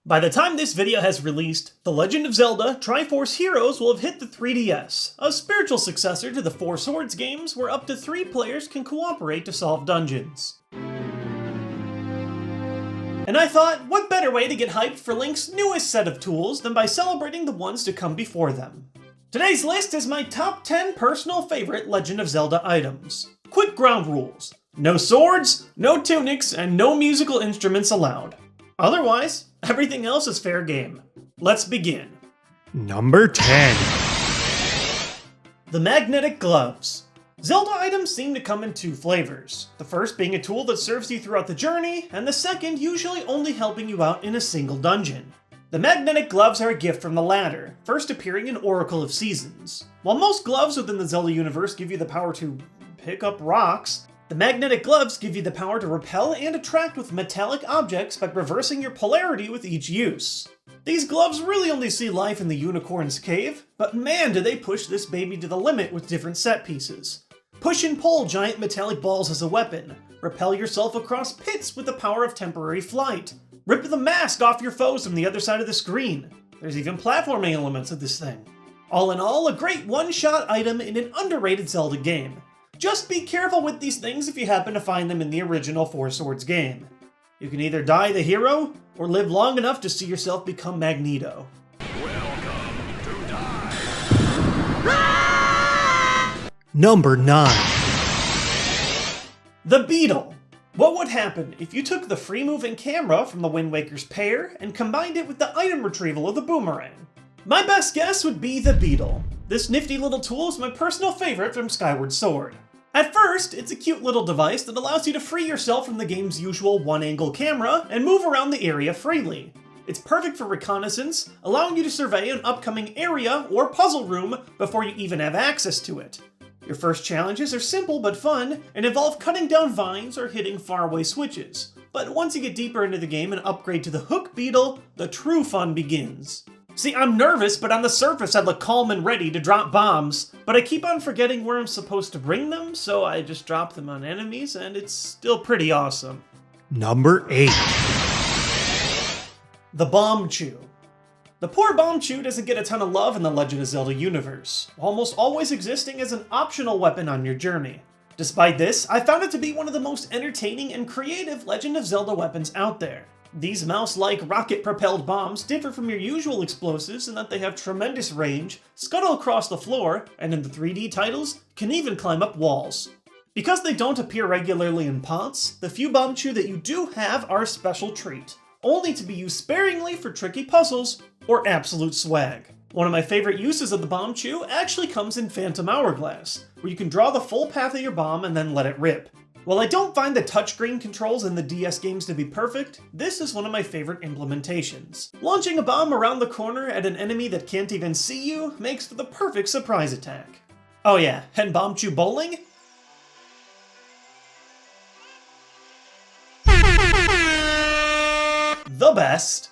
By the time this video has released, The Legend of Zelda Triforce Heroes will have hit the 3DS, a spiritual successor to the Four Swords games where up to 3 players can cooperate to solve dungeons. And I thought, what better way to get hyped for Link's newest set of tools than by celebrating the ones to come before them. Today's list is my top 10 personal favorite Legend of Zelda items. Quick ground rules: no swords, no tunics, and no musical instruments allowed. Otherwise, everything else is fair game. Let's begin. Number 10. The magnetic gloves. Zelda items seem to come in 2 flavors. The first being a tool that serves you throughout the journey, and the second usually only helping you out in a single dungeon. The magnetic gloves are a gift from the latter, first appearing in Oracle of Seasons. While most gloves within the Zelda universe give you the power to pick up rocks, the magnetic gloves give you the power to repel and attract with metallic objects by reversing your polarity with each use. These gloves really only see life in the Unicorn's Cave, but man do they push this baby to the limit with different set pieces. Push and pull giant metallic balls as a weapon, repel yourself across pits with the power of temporary flight, rip the mask off your foes from the other side of the screen. There's even platforming elements of this thing. All in all, a great one-shot item in an underrated Zelda game. Just be careful with these things if you happen to find them in the original Four Swords game. You can either die the hero, or live long enough to see yourself become Magneto. Welcome to die. Number 9. The Beetle. What would happen if you took the free-moving camera from the Wind Waker's pair and combined it with the item retrieval of the Boomerang? My best guess would be the Beetle. This nifty little tool is my personal favorite from Skyward Sword. At first, it's a cute little device that allows you to free yourself from the game's usual one-angle camera and move around the area freely. It's perfect for reconnaissance, allowing you to survey an upcoming area or puzzle room before you even have access to it. Your first challenges are simple but fun, and involve cutting down vines or hitting faraway switches. But once you get deeper into the game and upgrade to the Hook Beetle, the true fun begins. See, I'm nervous, but on the surface I look calm and ready to drop bombs, but I keep on forgetting where I'm supposed to bring them, so I just drop them on enemies, and it's still pretty awesome. Number 8. The Bomb Chew. The poor Bomb Chew doesn't get a ton of love in the Legend of Zelda universe, almost always existing as an optional weapon on your journey. Despite this, I found it to be one of the most entertaining and creative Legend of Zelda weapons out there. These mouse-like rocket-propelled bombs differ from your usual explosives in that they have tremendous range, scuttle across the floor, and in the 3D titles, can even climb up walls. Because they don't appear regularly in pots, the few Bomb Chew that you do have are a special treat, only to be used sparingly for tricky puzzles or absolute swag. One of my favorite uses of the Bomb Chew actually comes in Phantom Hourglass, where you can draw the full path of your bomb and then let it rip. While I don't find the touchscreen controls in the DS games to be perfect, this is one of my favorite implementations. Launching a bomb around the corner at an enemy that can't even see you makes for the perfect surprise attack. Oh yeah, and Bomb Chew bowling? The best.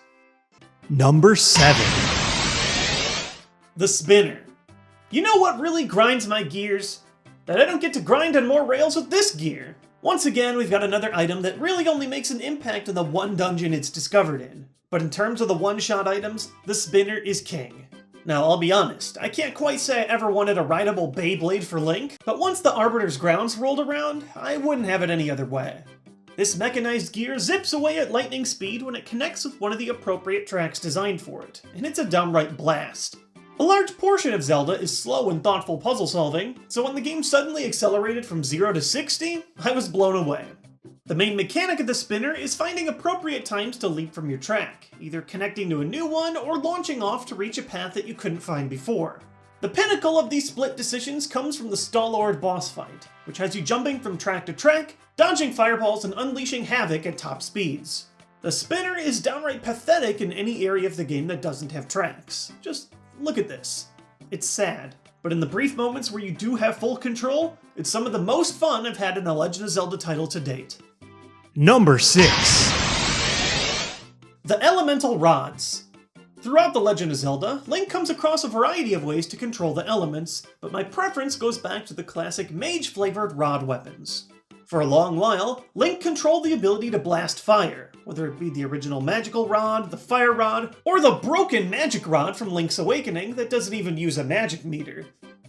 Number 7. The Spinner. You know what really grinds my gears? That I don't get to grind on more rails with this gear. Once again, we've got another item that really only makes an impact in the one dungeon it's discovered in. But in terms of the one-shot items, the Spinner is king. Now, I'll be honest, I can't quite say I ever wanted a rideable Beyblade for Link, but once the Arbiter's Grounds rolled around, I wouldn't have it any other way. This mechanized gear zips away at lightning speed when it connects with one of the appropriate tracks designed for it, and it's a downright blast. A large portion of Zelda is slow and thoughtful puzzle solving, so when the game suddenly accelerated from 0 to 60, I was blown away. The main mechanic of the Spinner is finding appropriate times to leap from your track, either connecting to a new one or launching off to reach a path that you couldn't find before. The pinnacle of these split decisions comes from the Star-Lord boss fight, which has you jumping from track to track, dodging fireballs and unleashing havoc at top speeds. The Spinner is downright pathetic in any area of the game that doesn't have tracks. Just look at this. It's sad, but in the brief moments where you do have full control, it's some of the most fun I've had in a Legend of Zelda title to date. Number 6. The Elemental Rods. Throughout The Legend of Zelda, Link comes across a variety of ways to control the elements, but my preference goes back to the classic mage-flavored rod weapons. For a long while, Link controlled the ability to blast fire, whether it be the original magical rod, the fire rod, or the broken magic rod from Link's Awakening that doesn't even use a magic meter.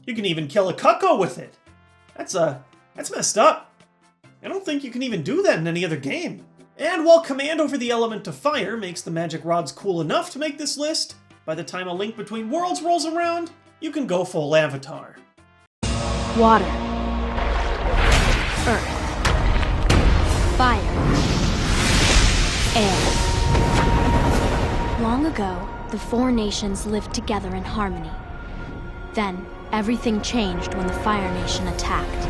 You can even kill a Cucko with it. That's messed up. I don't think you can even do that in any other game. And while command over the element of fire makes the magic rods cool enough to make this list, by the time A Link Between Worlds rolls around, you can go full Avatar. Water. Earth. Fire. Air. Long ago, the four nations lived together in harmony. Then, everything changed when the Fire Nation attacked.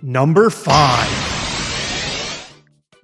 Number 5.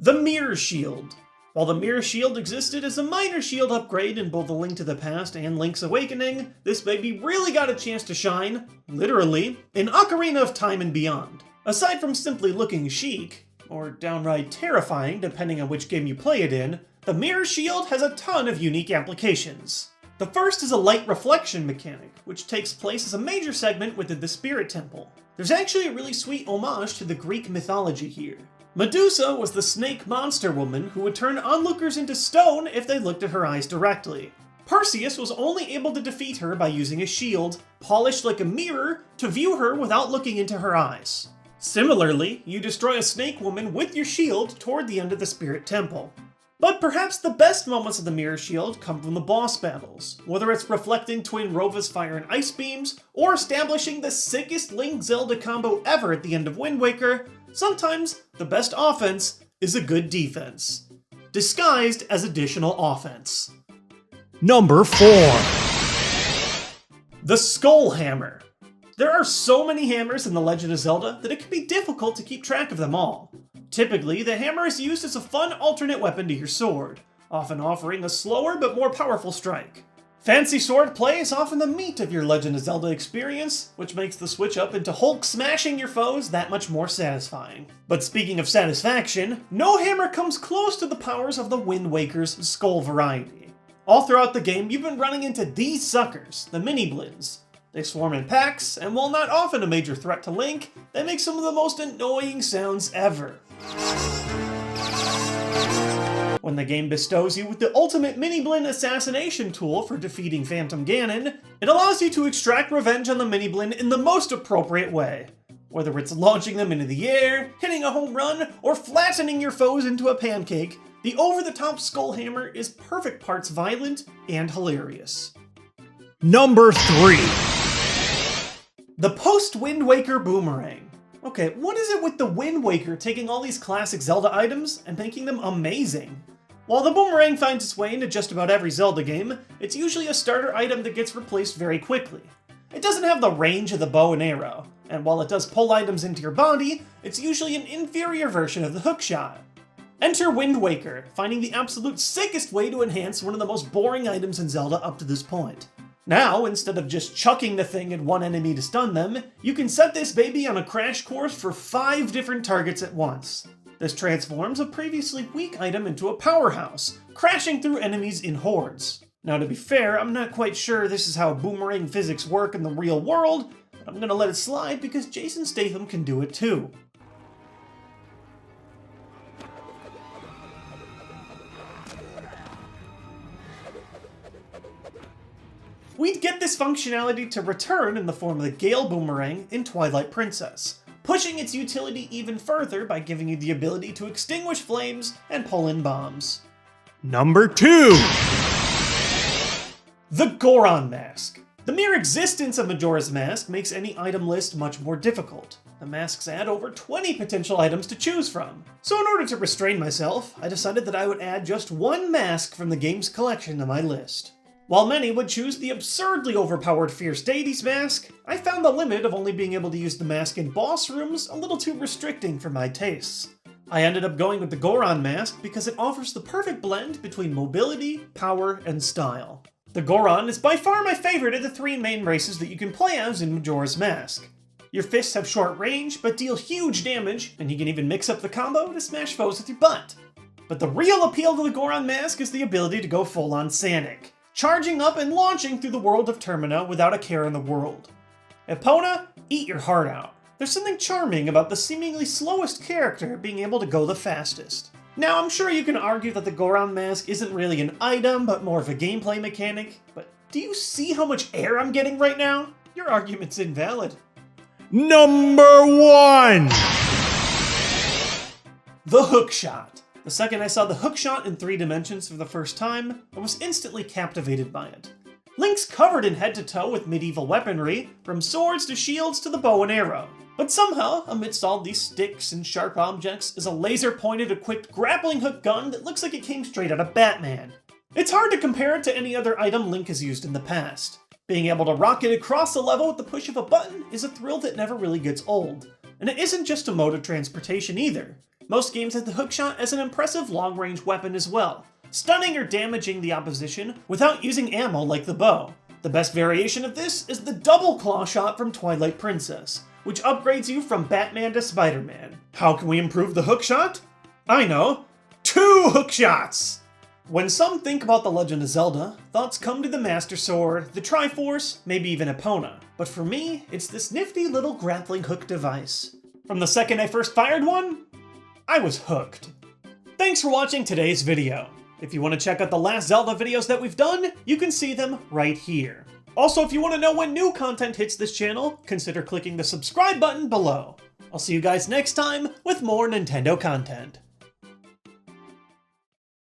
The Mirror Shield. While the Mirror Shield existed as a minor shield upgrade in both A Link to the Past and Link's Awakening, this baby really got a chance to shine, literally, in Ocarina of Time and beyond. Aside from simply looking chic, or downright terrifying depending on which game you play it in, the Mirror Shield has a ton of unique applications. The first is a light reflection mechanic, which takes place as a major segment within the Spirit Temple. There's actually a really sweet homage to the Greek mythology here. Medusa was the snake monster woman who would turn onlookers into stone if they looked at her eyes directly. Perseus was only able to defeat her by using a shield, polished like a mirror, to view her without looking into her eyes. Similarly, you destroy a snake woman with your shield toward the end of the Spirit Temple. But perhaps the best moments of the Mirror Shield come from the boss battles, whether it's reflecting Twin Rova's fire and ice beams, or establishing the sickest Link-Zelda combo ever at the end of Wind Waker. Sometimes the best offense is a good defense, disguised as additional offense. Number 4. The Skull Hammer. There are so many hammers in The Legend of Zelda that it can be difficult to keep track of them all. Typically, the hammer is used as a fun alternate weapon to your sword, often offering a slower but more powerful strike. Fancy sword play is often the meat of your Legend of Zelda experience, which makes the switch up into Hulk smashing your foes that much more satisfying. But speaking of satisfaction, no hammer comes close to the powers of the Wind Waker's Skull variety. All throughout the game, you've been running into these suckers, the Mini-Blins. They swarm in packs, and while not often a major threat to Link, they make some of the most annoying sounds ever. When the game bestows you with the ultimate Mini-Blin assassination tool for defeating Phantom Ganon, it allows you to extract revenge on the Mini-Blin in the most appropriate way. Whether it's launching them into the air, hitting a home run, or flattening your foes into a pancake, the over-the-top Skull Hammer is perfect parts violent and hilarious. Number 3. The post-Wind Waker Boomerang. Okay, what is it with the Wind Waker taking all these classic Zelda items and making them amazing? While the Boomerang finds its way into just about every Zelda game, it's usually a starter item that gets replaced very quickly. It doesn't have the range of the bow and arrow, and while it does pull items into your body, it's usually an inferior version of the Hookshot. Enter Wind Waker, finding the absolute sickest way to enhance one of the most boring items in Zelda up to this point. Now, instead of just chucking the thing at one enemy to stun them, you can set this baby on a crash course for 5 different targets at once. This transforms a previously weak item into a powerhouse, crashing through enemies in hordes. Now to be fair, I'm not quite sure this is how boomerang physics work in the real world, but I'm gonna let it slide because Jason Statham can do it too. We'd get this functionality to return in the form of the Gale Boomerang in Twilight Princess, pushing its utility even further by giving you the ability to extinguish flames and pull in bombs. Number 2. The Goron Mask. The mere existence of Majora's Mask makes any item list much more difficult. The masks add over 20 potential items to choose from. So in order to restrain myself, I decided that I would add just one mask from the game's collection to my list. While many would choose the absurdly overpowered Fierce Deity's mask, I found the limit of only being able to use the mask in boss rooms a little too restricting for my tastes. I ended up going with the Goron Mask because it offers the perfect blend between mobility, power, and style. The Goron is by far my favorite of the 3 main races that you can play as in Majora's Mask. Your fists have short range, but deal huge damage, and you can even mix up the combo to smash foes with your butt. But the real appeal to the Goron Mask is the ability to go full-on Sonic, charging up and launching through the world of Termina without a care in the world. Epona, eat your heart out. There's something charming about the seemingly slowest character being able to go the fastest. Now, I'm sure you can argue that the Goron Mask isn't really an item, but more of a gameplay mechanic, but do you see how much air I'm getting right now? Your argument's invalid. Number 1! The Hookshot. The second I saw the Hookshot in 3 dimensions for the first time, I was instantly captivated by it. Link's covered in head to toe with medieval weaponry, from swords to shields to the bow and arrow. But somehow, amidst all these sticks and sharp objects, is a laser-pointed equipped grappling hook gun that looks like it came straight out of Batman. It's hard to compare it to any other item Link has used in the past. Being able to rocket across a level with the push of a button is a thrill that never really gets old. And it isn't just a mode of transportation either. Most games have the Hookshot as an impressive long-range weapon as well, stunning or damaging the opposition without using ammo like the bow. The best variation of this is the double claw shot from Twilight Princess, which upgrades you from Batman to Spider-Man. How can we improve the Hookshot? I know! 2 Hookshots! When some think about The Legend of Zelda, thoughts come to the Master Sword, the Triforce, maybe even Epona. But for me, it's this nifty little grappling hook device. From the second I first fired one, I was hooked. Thanks for watching today's video. If you want to check out the last Zelda videos that we've done, you can see them right here. Also, if you want to know when new content hits this channel, consider clicking the subscribe button below. I'll see you guys next time with more Nintendo content.